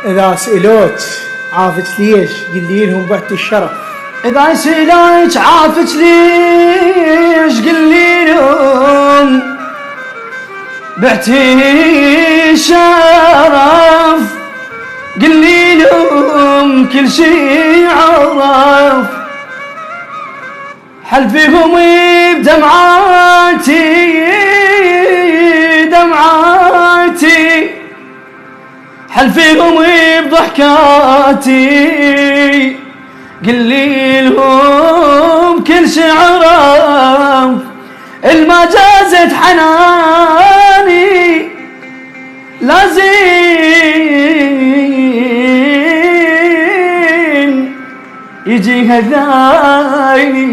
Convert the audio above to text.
إذا سئلوك عافت ليش قلي لهم بعت الشرف. إذا سئلوك عافت ليش قلي لهم بعت الشرف. قلي لهم كل شي عرف حلفهم بدمعاتي دمعاتي حلفهم بضحكاتي. قلي لهم كل شي عرف الما جازت حناني لازم يجي هذايني.